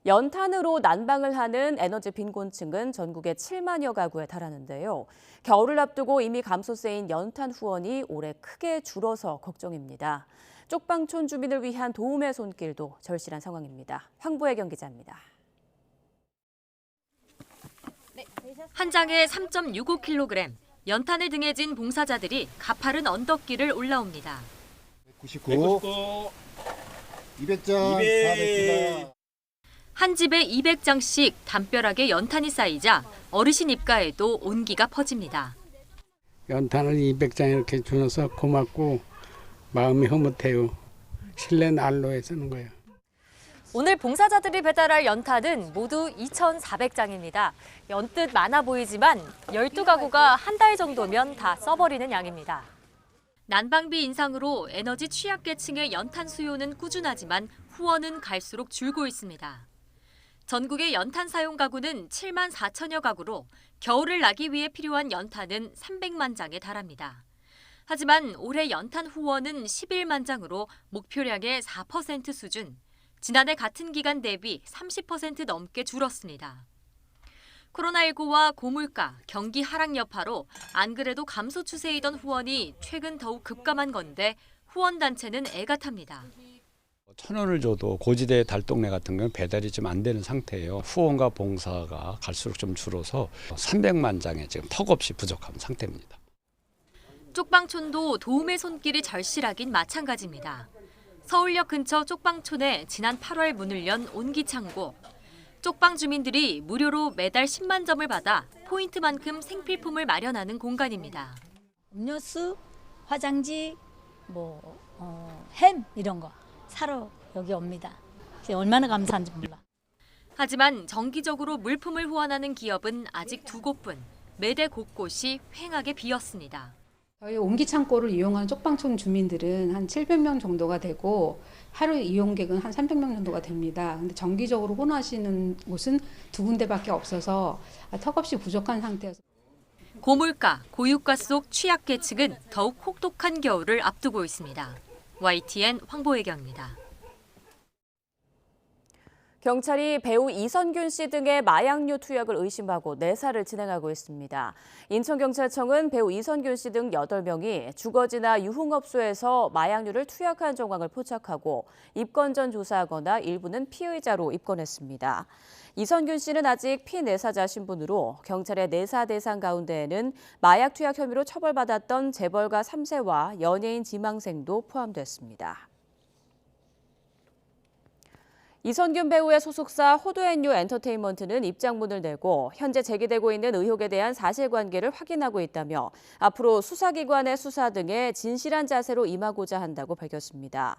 연탄으로 난방을 하는 에너지 빈곤층은 전국에 7만여 가구에 달하는데요. 겨울을 앞두고 이미 감소세인 연탄 후원이 올해 크게 줄어서 걱정입니다. 쪽방촌 주민을 위한 도움의 손길도 절실한 상황입니다. 황보혜경 기자입니다. 한 장에 3.65kg. 연탄을 등에 진 봉사자들이 가파른 언덕길을 올라옵니다. 99, 200장, 400장. 한 집에 200장씩 담벼락에 연탄이 쌓이자 어르신 입가에도 온기가 퍼집니다. 연탄을 200장 이렇게 주셔서 고맙고 마음이 흐뭇해요. 실내 난로에 쓰는 거예요. 오늘 봉사자들이 배달할 연탄은 모두 2,400장입니다. 연뜻 많아 보이지만 12가구가 한 달 정도면 다 써버리는 양입니다. 난방비 인상으로 에너지 취약계층의 연탄 수요는 꾸준하지만 후원은 갈수록 줄고 있습니다. 전국의 연탄 사용 가구는 7만 4천여 가구로 겨울을 나기 위해 필요한 연탄은 300만 장에 달합니다. 하지만 올해 연탄 후원은 11만 장으로 목표량의 4% 수준, 지난해 같은 기간 대비 30% 넘게 줄었습니다. 코로나19와 고물가, 경기 하락 여파로 안 그래도 감소 추세이던 후원이 최근 더욱 급감한 건데 후원단체는 애가 탑니다. 1,000원을 줘도 고지대 달동네 같은 경우는 배달이 좀 안 되는 상태예요. 후원과 봉사가 갈수록 좀 줄어서 300만 장에 지금 턱없이 부족한 상태입니다. 쪽방촌도 도움의 손길이 절실하긴 마찬가지입니다. 서울역 근처 쪽방촌에 지난 8월 문을 연 온기창고. 쪽방 주민들이 무료로 매달 10만 점을 받아 포인트만큼 생필품을 마련하는 공간입니다. 음료수, 화장지, 햄 이런 거 사러 여기 옵니다. 얼마나 감사한지 몰라. 하지만 정기적으로 물품을 후원하는 기업은 아직 2곳뿐. 매대 곳곳이 휑하게 비었습니다. 저희 온기창고를 이용하는 쪽방촌 주민들은 한 700명 정도가 되고 하루 이용객은 한 300명 정도가 됩니다. 근데 정기적으로 후원하시는 곳은 2군데밖에 없어서 턱없이 부족한 상태여서. 고물가, 고유가 속 취약계층은 더욱 혹독한 겨울을 앞두고 있습니다. YTN 황보혜경입니다. 경찰이 배우 이선균 씨 등의 마약류 투약을 의심하고 내사를 진행하고 있습니다. 인천경찰청은 배우 이선균 씨 등 8명이 주거지나 유흥업소에서 마약류를 투약한 정황을 포착하고 입건 전 조사하거나 일부는 피의자로 입건했습니다. 이선균 씨는 아직 피내사자 신분으로 경찰의 내사 대상 가운데에는 마약 투약 혐의로 처벌받았던 재벌가 3세와 연예인 지망생도 포함됐습니다. 이선균 배우의 소속사 호두앤유 엔터테인먼트는 입장문을 내고 현재 제기되고 있는 의혹에 대한 사실관계를 확인하고 있다며 앞으로 수사기관의 수사 등에 진실한 자세로 임하고자 한다고 밝혔습니다.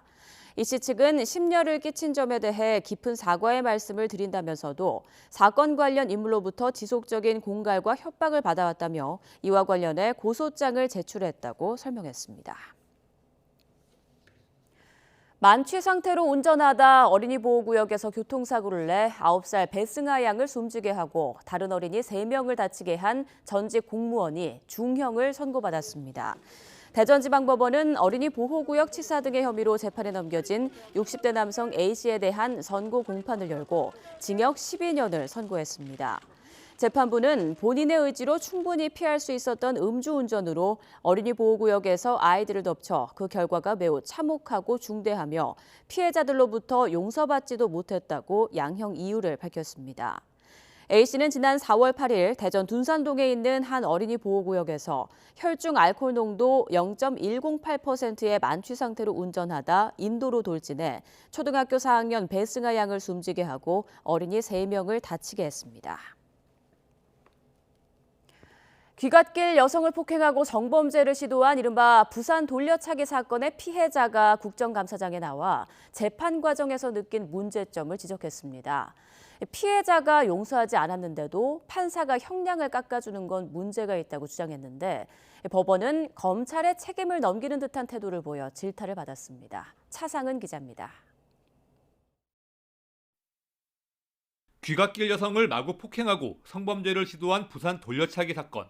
이 씨 측은 심려를 끼친 점에 대해 깊은 사과의 말씀을 드린다면서도 사건 관련 인물로부터 지속적인 공갈과 협박을 받아왔다며 이와 관련해 고소장을 제출했다고 설명했습니다. 만취 상태로 운전하다 어린이 보호구역에서 교통사고를 내 9살 배승아 양을 숨지게 하고 다른 어린이 3명을 다치게 한 전직 공무원이 중형을 선고받았습니다. 대전지방법원은 어린이 보호구역 치사 등의 혐의로 재판에 넘겨진 60대 남성 A씨에 대한 선고 공판을 열고 징역 12년을 선고했습니다. 재판부는 본인의 의지로 충분히 피할 수 있었던 음주운전으로 어린이 보호구역에서 아이들을 덮쳐 그 결과가 매우 참혹하고 중대하며 피해자들로부터 용서받지도 못했다고 양형 이유를 밝혔습니다. A씨는 지난 4월 8일 대전 둔산동에 있는 한 어린이 보호구역에서 혈중 알코올 농도 0.108%의 만취 상태로 운전하다 인도로 돌진해 초등학교 4학년 배승아 양을 숨지게 하고 어린이 3명을 다치게 했습니다. 귀갓길 여성을 폭행하고 성범죄를 시도한 이른바 부산 돌려차기 사건의 피해자가 국정감사장에 나와 재판 과정에서 느낀 문제점을 지적했습니다. 피해자가 용서하지 않았는데도 판사가 형량을 깎아주는 건 문제가 있다고 주장했는데 법원은 검찰의 책임을 넘기는 듯한 태도를 보여 질타를 받았습니다. 차상은 기자입니다. 귀갓길 여성을 마구 폭행하고 성범죄를 시도한 부산 돌려차기 사건.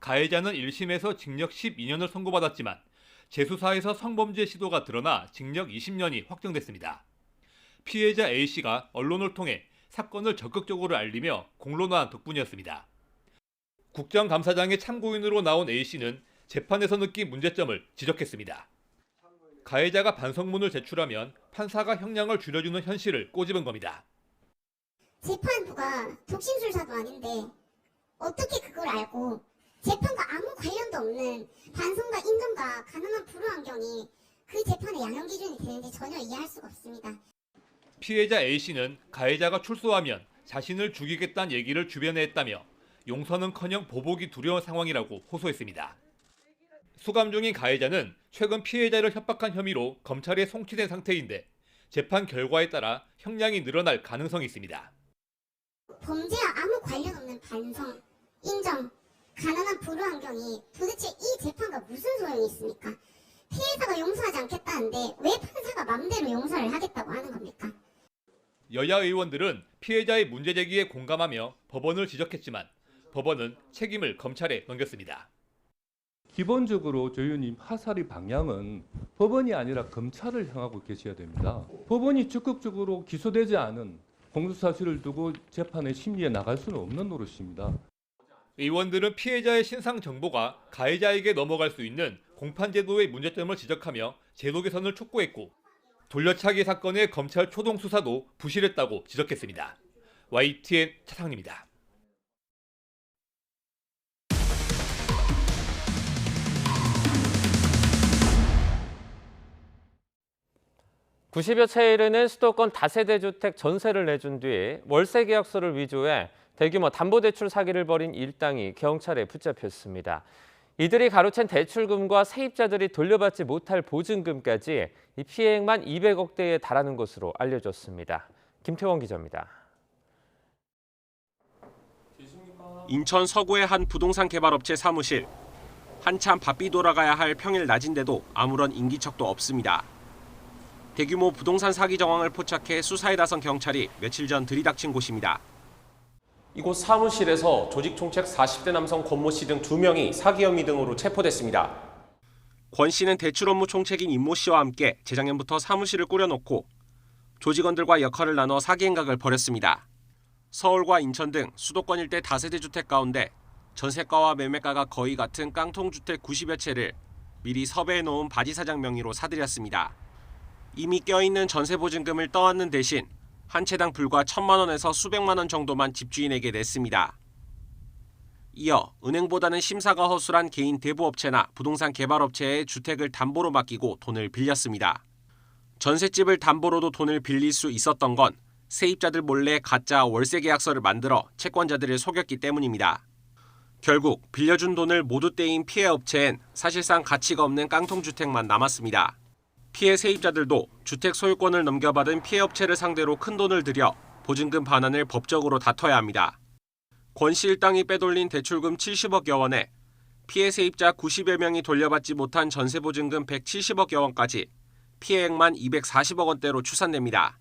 가해자는 1심에서 징역 12년을 선고받았지만 재수사에서 성범죄 시도가 드러나 징역 20년이 확정됐습니다. 피해자 A씨가 언론을 통해 사건을 적극적으로 알리며 공론화한 덕분이었습니다. 국정감사장의 참고인으로 나온 A씨는 재판에서 느낀 문제점을 지적했습니다. 가해자가 반성문을 제출하면 판사가 형량을 줄여주는 현실을 꼬집은 겁니다. 재판부가 독심술사도 아닌데 어떻게 그걸 알고 재판과 아무 관련도 없는 반성과 인정과 가난한 불우환경이 그 재판의 양형 기준이 되는지 전혀 이해할 수가 없습니다. 피해자 A씨는 가해자가 출소하면 자신을 죽이겠다는 얘기를 주변에 했다며 용서는커녕 보복이 두려운 상황이라고 호소했습니다. 수감 중인 가해자는 최근 피해자를 협박한 혐의로 검찰에 송치된 상태인데 재판 결과에 따라 형량이 늘어날 가능성이 있습니다. 범죄와 아무 관련 없는 반성, 인정, 가난한 불우환경이 도대체 이 재판과 무슨 소용이 있습니까? 피해자가 용서하지 않겠다는데 왜 판사가 맘대로 용서를 하겠다고 하는 겁니까? 여야 의원들은 피해자의 문제 제기에 공감하며 법원을 지적했지만 법원은 책임을 검찰에 넘겼습니다. 기본적으로 조 의원님 하살의 방향은 법원이 아니라 검찰을 향하고 계셔야 됩니다. 법원이 적극적으로 기소되지 않은 공소사실을 두고 재판의 심리에 나갈 수는 없는 노릇입니다. 의원들은 피해자의 신상 정보가 가해자에게 넘어갈 수 있는 공판제도의 문제점을 지적하며 제도 개선을 촉구했고 돌려차기 사건의 검찰 초동 수사도 부실했다고 지적했습니다. YTN 차상입니다. (90여) 채에 이르는 수도권 다세대 주택 전세를 내준 뒤 월세 계약서를 위조해 대규모 담보대출 사기를 벌인 일당이 경찰에 붙잡혔습니다. 이들이 가로챈 대출금과 세입자들이 돌려받지 못할 보증금까지 이 피해액만 200억대에 달하는 것으로 알려졌습니다. 김태원 기자입니다. 인천 서구의 한 부동산 개발업체 사무실. 한참 바삐 돌아가야 할 평일 낮인데도 아무런 인기척도 없습니다. 대규모 부동산 사기 정황을 포착해 수사에 나선 경찰이 며칠 전 들이닥친 곳입니다. 이곳 사무실에서 조직 총책 40대 남성 권모 씨 등 2명이 사기 혐의 등으로 체포됐습니다. 권 씨는 대출 업무 총책인 임모 씨와 함께 재작년부터 사무실을 꾸려놓고 조직원들과 역할을 나눠 사기 행각을 벌였습니다. 서울과 인천 등 수도권 일대 다세대 주택 가운데 전세가와 매매가가 거의 같은 깡통주택 90여 채를 미리 섭외해 놓은 바지 사장 명의로 사들였습니다. 이미 껴있는 전세보증금을 떠안는 대신 한 채당 불과 1,000만 원에서 수백만 원 정도만 집주인에게 냈습니다. 이어 은행보다는 심사가 허술한 개인 대부업체나 부동산 개발업체에 주택을 담보로 맡기고 돈을 빌렸습니다. 전셋집을 담보로도 돈을 빌릴 수 있었던 건 세입자들 몰래 가짜 월세 계약서를 만들어 채권자들을 속였기 때문입니다. 결국 빌려준 돈을 모두 떼인 피해 업체엔 사실상 가치가 없는 깡통주택만 남았습니다. 피해 세입자들도 주택 소유권을 넘겨받은 피해 업체를 상대로 큰 돈을 들여 보증금 반환을 법적으로 다퉈야 합니다. 권 씨 일당이 빼돌린 대출금 70억여 원에 피해 세입자 90여 명이 돌려받지 못한 전세보증금 170억여 원까지 피해액만 240억 원대로 추산됩니다.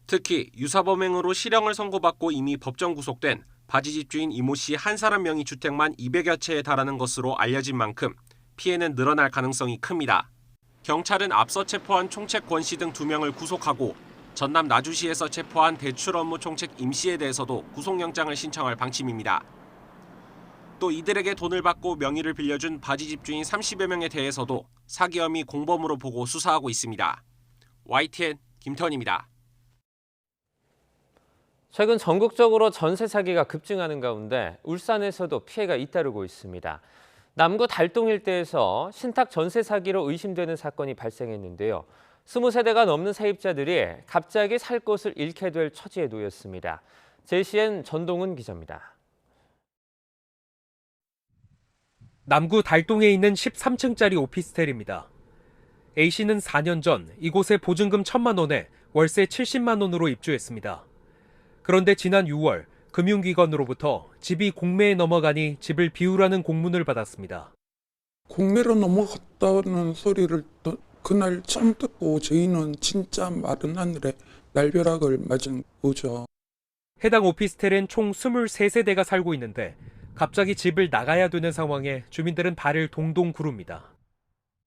특히 유사범행으로 실형을 선고받고 이미 법정 구속된 바지 집주인 이모 씨 한 사람 명의 주택만 200여 채에 달하는 것으로 알려진 만큼 피해는 늘어날 가능성이 큽니다. 경찰은 앞서 체포한 총책 권 씨 등 2명을 구속하고 전남 나주시에서 체포한 대출 업무 총책 임 씨에 대해서도 구속영장을 신청할 방침입니다. 또 이들에게 돈을 받고 명의를 빌려준 바지 집주인 30여 명에 대해서도 사기 혐의 공범으로 보고 수사하고 있습니다. YTN 김태원입니다. 최근 전국적으로 전세 사기가 급증하는 가운데 울산에서도 피해가 잇따르고 있습니다. 남구 달동 일대에서 신탁 전세 사기로 의심되는 사건이 발생했는데요. 20세대가 넘는 세입자들이 갑자기 살 곳을 잃게 될 처지에 놓였습니다. JCN 전동훈 기자입니다. 남구 달동에 있는 13층짜리 오피스텔입니다. A씨는 4년 전 이곳에 보증금 1,000만 원에 월세 70만 원으로 입주했습니다. 그런데 지난 6월 금융기관으로부터 집이 공매에 넘어가니 집을 비우라는 공문을 받았습니다. 공매로 넘어갔다는 소리를 그날 처음 듣고 저희는 진짜 마른 하늘에 날벼락을 맞은 거죠. 해당 오피스텔엔 총 23세대가 살고 있는데 갑자기 집을 나가야 되는 상황에 주민들은 발을 동동 구릅니다.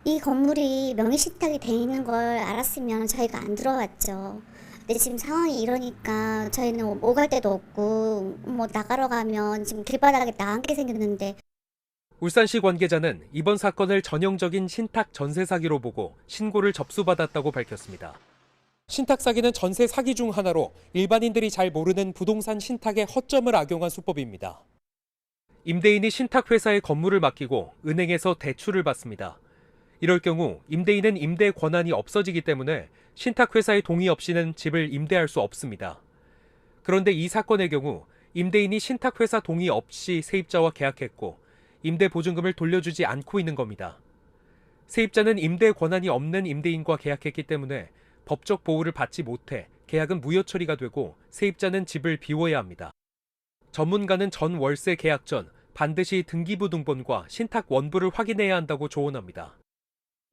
이 건물이 명의신탁이 돼 있는 걸 알았으면 저희가 안 들어왔죠. 근데 지금 상황이 이러니까 저희는 오갈 데도 없고 나가러 가면 지금 길바닥에 나앉게 생겼는데. 울산시 관계자는 이번 사건을 전형적인 신탁 전세 사기로 보고 신고를 접수받았다고 밝혔습니다. 신탁 사기는 전세 사기 중 하나로 일반인들이 잘 모르는 부동산 신탁의 허점을 악용한 수법입니다. 임대인이 신탁회사에 건물을 맡기고 은행에서 대출을 받습니다. 이럴 경우 임대인은 임대 권한이 없어지기 때문에 신탁회사의 동의 없이는 집을 임대할 수 없습니다. 그런데 이 사건의 경우 임대인이 신탁회사 동의 없이 세입자와 계약했고 임대 보증금을 돌려주지 않고 있는 겁니다. 세입자는 임대 권한이 없는 임대인과 계약했기 때문에 법적 보호를 받지 못해 계약은 무효 처리가 되고 세입자는 집을 비워야 합니다. 전문가는 전 월세 계약 전 반드시 등기부 등본과 신탁 원부를 확인해야 한다고 조언합니다.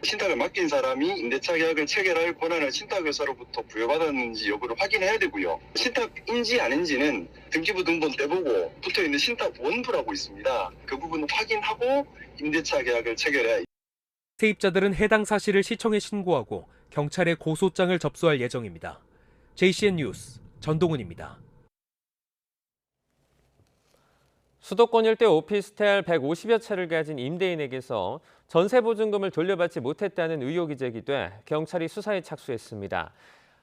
신탁을 맡긴 사람이 임대차 계약을 체결할 권한을 신탁회사로부터 부여받았는지 여부를 확인해야 되고요. 신탁인지 아닌지는 등기부 등본 떼보고 붙어있는 신탁 원부라고 있습니다. 그 부분을 확인하고 임대차 계약을 체결해야. 세입자들은 해당 사실을 시청에 신고하고 경찰에 고소장을 접수할 예정입니다. JCN 뉴스 전동훈입니다. 수도권 일대 오피스텔 150여 채를 가진 임대인에게서 전세 보증금을 돌려받지 못했다는 의혹이 제기돼 경찰이 수사에 착수했습니다.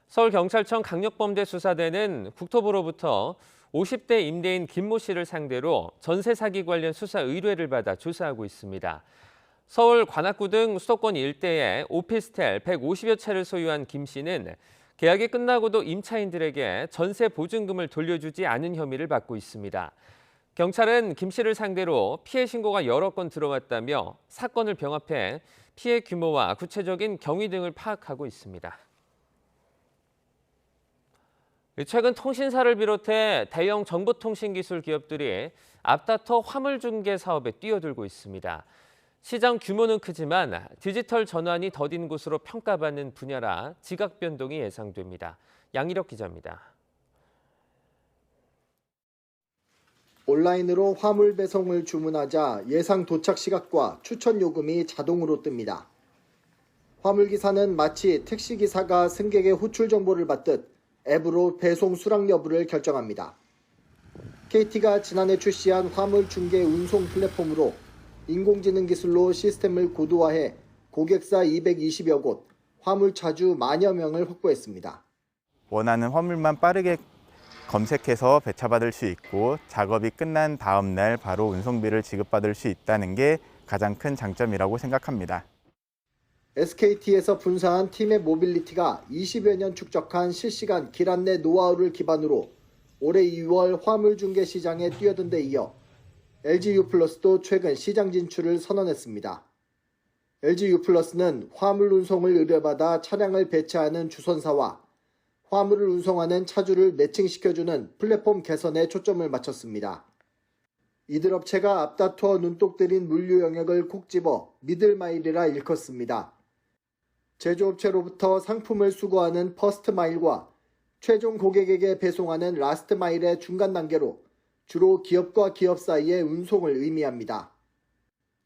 서울경찰청 강력범죄수사대는 국토부로부터 50대 임대인 김모 씨를 상대로 전세 사기 관련 수사 의뢰를 받아 조사하고 있습니다. 서울 관악구 등 수도권 일대에 오피스텔 150여 채를 소유한 김 씨는 계약이 끝나고도 임차인들에게 전세 보증금을 돌려주지 않은 혐의를 받고 있습니다. 경찰은 김 씨를 상대로 피해 신고가 여러 건 들어왔다며 사건을 병합해 피해 규모와 구체적인 경위 등을 파악하고 있습니다. 최근 통신사를 비롯해 대형 정보통신기술 기업들이 앞다퉈 화물중개 사업에 뛰어들고 있습니다. 시장 규모는 크지만 디지털 전환이 더딘 곳으로 평가받는 분야라 지각 변동이 예상됩니다. 양일혁 기자입니다. 온라인으로 화물 배송을 주문하자 예상 도착 시각과 추천 요금이 자동으로 뜹니다. 화물기사는 마치 택시기사가 승객의 호출 정보를 받듯 앱으로 배송 수락 여부를 결정합니다. KT가 지난해 출시한 화물 중개 운송 플랫폼으로 인공지능 기술로 시스템을 고도화해 고객사 220여 곳, 화물 차주 10,000여 명을 확보했습니다. 원하는 화물만 빠르게 검색해서 배차받을 수 있고 작업이 끝난 다음 날 바로 운송비를 지급받을 수 있다는 게 가장 큰 장점이라고 생각합니다. SKT에서 분사한 팀의 모빌리티가 20여 년 축적한 실시간 길 안내 노하우를 기반으로 올해 2월 화물 중개 시장에 뛰어든 데 이어 LG유플러스도 최근 시장 진출을 선언했습니다. LG유플러스는 화물 운송을 의뢰받아 차량을 배치하는 주선사와 화물을 운송하는 차주를 매칭시켜주는 플랫폼 개선에 초점을 맞췄습니다. 이들 업체가 앞다투어 눈독 들인 물류 영역을 콕 집어 미들마일이라 일컫습니다. 제조업체로부터 상품을 수거하는 퍼스트마일과 최종 고객에게 배송하는 라스트마일의 중간 단계로 주로 기업과 기업 사이의 운송을 의미합니다.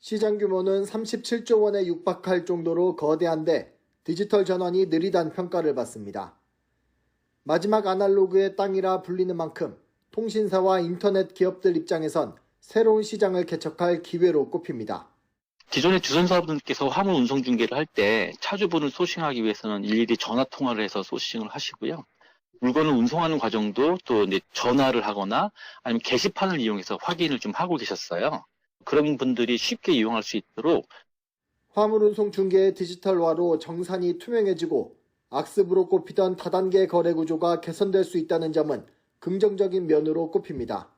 시장 규모는 37조 원에 육박할 정도로 거대한데 디지털 전환이 느리다는 평가를 받습니다. 마지막 아날로그의 땅이라 불리는 만큼 통신사와 인터넷 기업들 입장에선 새로운 시장을 개척할 기회로 꼽힙니다. 기존의 주선사분들께서 화물 운송 중개를 할 때 차주분을 소싱하기 위해서는 일일이 전화 통화를 해서 소싱을 하시고요. 물건을 운송하는 과정도 또 이제 전화를 하거나 아니면 게시판을 이용해서 확인을 좀 하고 계셨어요. 그런 분들이 쉽게 이용할 수 있도록 화물운송 중개의 디지털화로 정산이 투명해지고 악습으로 꼽히던 다단계 거래 구조가 개선될 수 있다는 점은 긍정적인 면으로 꼽힙니다.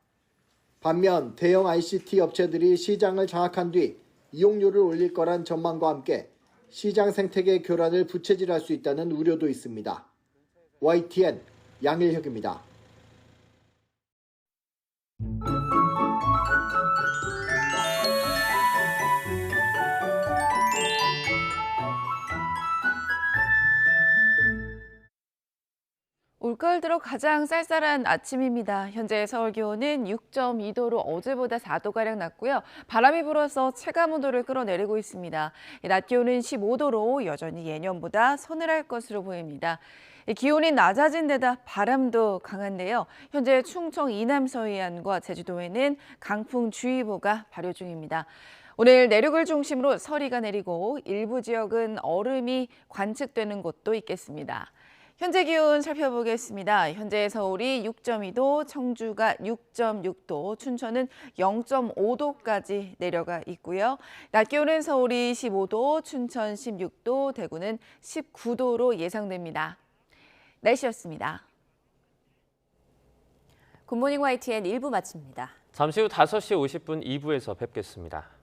반면 대형 ICT 업체들이 시장을 장악한 뒤 이용료를 올릴 거란 전망과 함께 시장 생태계 교란을 부채질할 수 있다는 우려도 있습니다. YTN 양일혁입니다. 올가을 들어 가장 쌀쌀한 아침입니다. 현재 서울 기온은 6.2도로 어제보다 4도가량 낮고요. 바람이 불어서 체감온도를 끌어내리고 있습니다. 낮 기온은 15도로 여전히 예년보다 서늘할 것으로 보입니다. 기온이 낮아진 데다 바람도 강한데요. 현재 충청 이남 서해안과 제주도에는 강풍주의보가 발효 중입니다. 오늘 내륙을 중심으로 서리가 내리고 일부 지역은 얼음이 관측되는 곳도 있겠습니다. 현재 기온 살펴보겠습니다. 현재 서울이 6.2도, 청주가 6.6도, 춘천은 0.5도까지 내려가 있고요. 낮 기온은 서울이 15도, 춘천 16도, 대구는 19도로 예상됩니다. 날씨였습니다. 굿모닝 YTN 1부 마칩니다. 잠시 후 5시 50분 2부에서 뵙겠습니다.